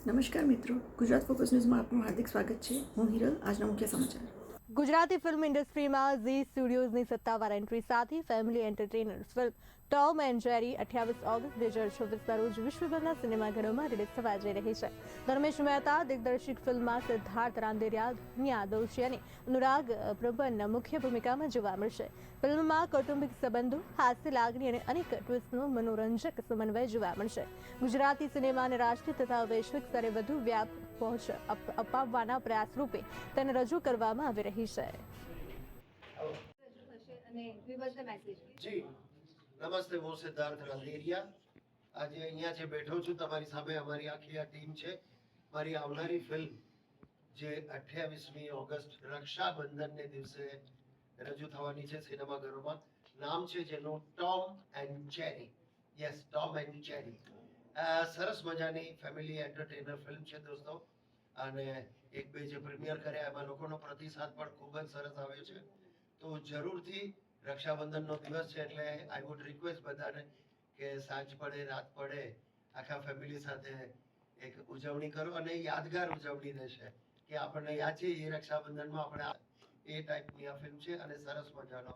નમસ્કાર મિત્રો, ગુજરાત ફોકસ ન્યૂઝમાં આપનું હાર્દિક સ્વાગત છે. હું હિરલ. આજના મુખ્ય સમાચાર. ગુજરાતી ફિલ્મ ઇન્ડસ્ટ્રીમાં ઝી સ્ટુડિયોઝની સત્તાવાર એન્ટ્રી સાથે family entertainers film Tom and Jerry 28 August 2024ના રોજ વિશ્વભરના સિનેમાઘરોમાં રિલીઝ થવા જઈ રહી છે. ધર્મેશ મહેતા દિગ્દર્શિત ફિલ્મમાં સિદ્ધાર્થ રાંદેરિયા, ધન્યા દોશી અને અનુરાગ પ્રબંધ મુખ્ય ભૂમિકામાં જોવા મળશે. ફિલ્મમાં કૌટુંબિક સંબંધો, હાસ્ય, લાગણી અને અનેક ટ્વિસ્ટનો મનોરંજક સમન્વય જોવા મળશે. ગુજરાતી સિનેમાને રાષ્ટ્રીય તથા વૈશ્વિક સ્તરે વધુ વ્યાપ પહોંચ અપાવવાના પ્રયાસ રૂપે તેને રજૂ કરવામાં આવી રહી છે. જી નમસ્તે, હું સિદ્ધાર્થ રાંદેરિયા. આજે અહીંયા જે બેઠો છું તમારી સામે અમારી આખી આ ટીમ છે. મારી આવનારી ફિલ્મ જે 28મી ઓગસ્ટ રક્ષાબંધનને દિવસે રજૂ થવાની છે સિનેમાઘરોમાં, નામ છે જેનું Tom and Jerry. Yes, Tom and જેરી. સરસ મજાની ફેમિલી એન્ટરટેનર ફિલ્મ છે દોસ્તો, અને એક બે જે પ્રીમિયર કર્યા એમાં લોકોનો પ્રતિસાદ પણ ખૂબ જ સરસ આવ્યો છે. તો જરૂરથી રક્ષાબંધનનો દિવસ છે એટલે આઈ વુડ રિક્વેસ્ટ બધાને કે સાંજ પડે રાત પડે આખા ફેમિલી સાથે એક ઉજવણી કરો, અને યાદગાર ઉજવણી રહેશે કે આપણને યાદ છે એ રક્ષાબંધનમાં આપણે એ ટાઈપની આ ફિલ્મ છે અને સરસ મજાનો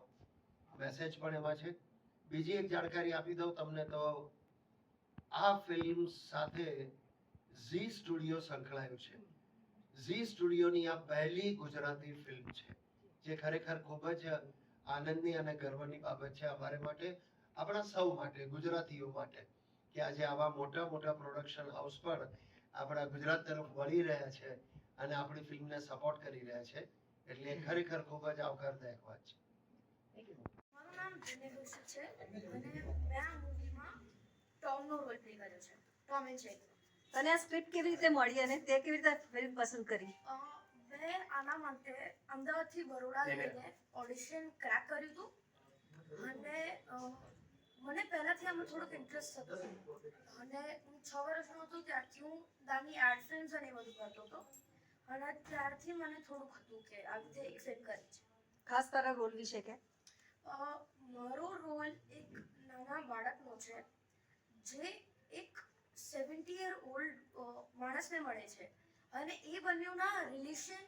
મેસેજ પણ એમાં છે. બીજી એક જાણકારી આપી દઉં તમને, તો આ ફિલ્મ સાથે ઝી સ્ટુડિયો સંકળાયું છે. ઝી સ્ટુડિયોની આ પહેલી ગુજરાતી ફિલ્મ છે, જે ખરેખર ખૂબ જ આનંદની અને ગર્વની બાબત છે અમારે માટે, આપણા સૌ માટે, ગુજરાતીઓ માટે, કે આજે આવા મોટા મોટા પ્રોડક્શન હાઉસ પણ આપણા ગુજરાત તરફ વળી રહ્યા છે અને આપણી ફિલ્મને સપોર્ટ કરી રહ્યા છે. એટલે ખરેખર ખૂબ જ આવકારદાયક વાત છે. મારું નામ ધન્યા દોશી છે અને મેં આ મૂવીમાં ટોમનો રોલ પ્લે કર્યો છે, ટોમ એન્ડ જેરી. તને આ સ્ક્રિપ્ટ કેવી રીતે મળી અને તે કેવી રીતે ફિલ્મ પસંદ કરી? મેં આના માટે અમદાવાદથી બરોડા જઈને ઓડિશન ક્રેક કર્યું હતું અને મને પહેલાંથી આમાં થોડોક ઇન્ટરેસ્ટ હતો અને હું 6 વર્ષનો હતો ત્યારથી હું નાની એડ ફિલ્મ્સ અને એ બધું કરતો હતો અને ત્યારથી મને થોડુંક હતું કે આવી રીતે એક ફિલ્મ કરી છે. ખાસ તારા રોલ વિશે કે? મારો રોલ એક નાના બાળકનો છે જે એક 70 યર ઓલ્ડ માણસને મળે છે અને એ બંનેના રિલેશન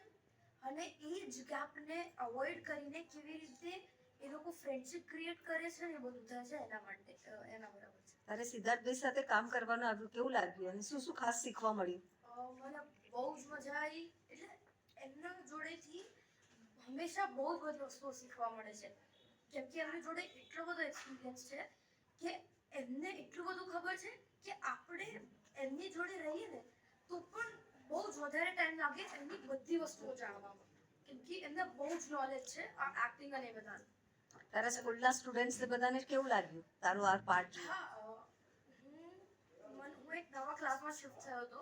અને એજ ગેપને અવોઇડ કરીને કેવી રીતે એ લોકો ફ્રેન્ડશિપ ક્રિએટ કરે છે ને એ બધું થાય છે એના માટે એના બરાબર છે. તારે સિદ્ધાર્થભાઈ સાથે કામ કરવાનું આવ્યું, કેવું લાગ્યું અને શું શું ખાસ શીખવા મળ્યું? મને બહુ જ મજા આવી. એટલે એમના જોડેથી હંમેશા બહુ જ બધી વસ્તુઓ શીખવા મળે છે, કેમ કે એમની જોડે એટલો બધો એક્સપિરિયન્સ છે કે એમને એટલું બધું ખબર છે કે આપણે એમની જોડે રહીએ ને તો પણ બહુ જ વધારે ટાઈમ લાગે એમની બધી વસ્તુઓ જાણવામાં, કેમ કે એમને બહુ જ નોલેજ છે આ એક્ટિંગ અને એ બધાનું. તારા સ્કૂલના સ્ટુડન્ટ્સને બધાને કેવું લાગ્યું તારું આ પાર્ટ? હા, હું એક નવા ક્લાસમાં શિફ્ટ થયો હતો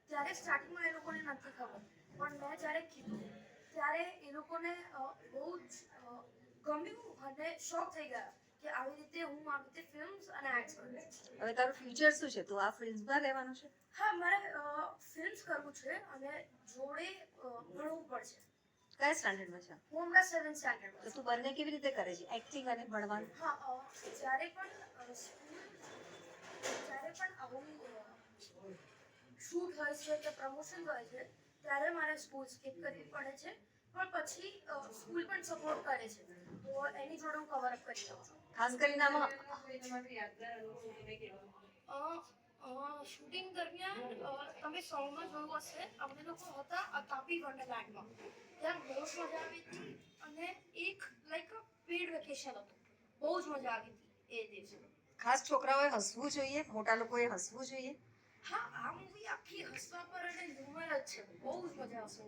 ત્યારે સ્ટાર્ટિંગમાં એ લોકોને નથી ખબર, પણ મેં જ્યારે કીધું ત્યારે એ લોકોને બહુ જ ગમ્યું અને શોક થઈ ગયા કે આવી રીતે હું આવી રીતે ફિલ્મ્સ અને એક્ટ કરું. હવે તારું ફ્યુચર શું છે? તું આ ફિલ્મમાં રહેવાનું છે? હા, મારે ફિલ્મ્સ કરવું છે અને જોડે ભણવું પડશે. કયા સ્ટાન્ડર્ડમાં છે? હું હમણાં 7th સ્ટાન્ડર્ડમાં. તો તું બંને કેવી રીતે કરે છે, એક્ટિંગ અને ભણવાનું? હા, જ્યારે પણ આવું શૂટ હોય છે કે પ્રમોશન હોય છે ત્યારે મારે સ્કૂલ સ્કીપ કરવી પડે છે, પણ પછી સ્કૂલ પણ સપોર્ટ કરે છે તો એની જોડે હું કવર અપ કરી શકું છું. ખાસ કરીને આમાં શૂટિંગ દરમિયાન તમે સોંગમાં જોયું હશે, અમે લોકો હતા તાપી વન્ડરલેન્ડમાં. ત્યાં બહુ જ મજા આવી હતી અને એક લાઈક પેડ વેકેશન હતું, બહુ જ મજા આવી હતી એ દિવસે. ખાસ છોકરાઓએ હસવું જોઈએ, મોટા લોકોએ હસવું જોઈએ? હા, આ મૂવી આખી હસવા પર અને હ્યુમર જ છે, બહુ જ મજા આવશે.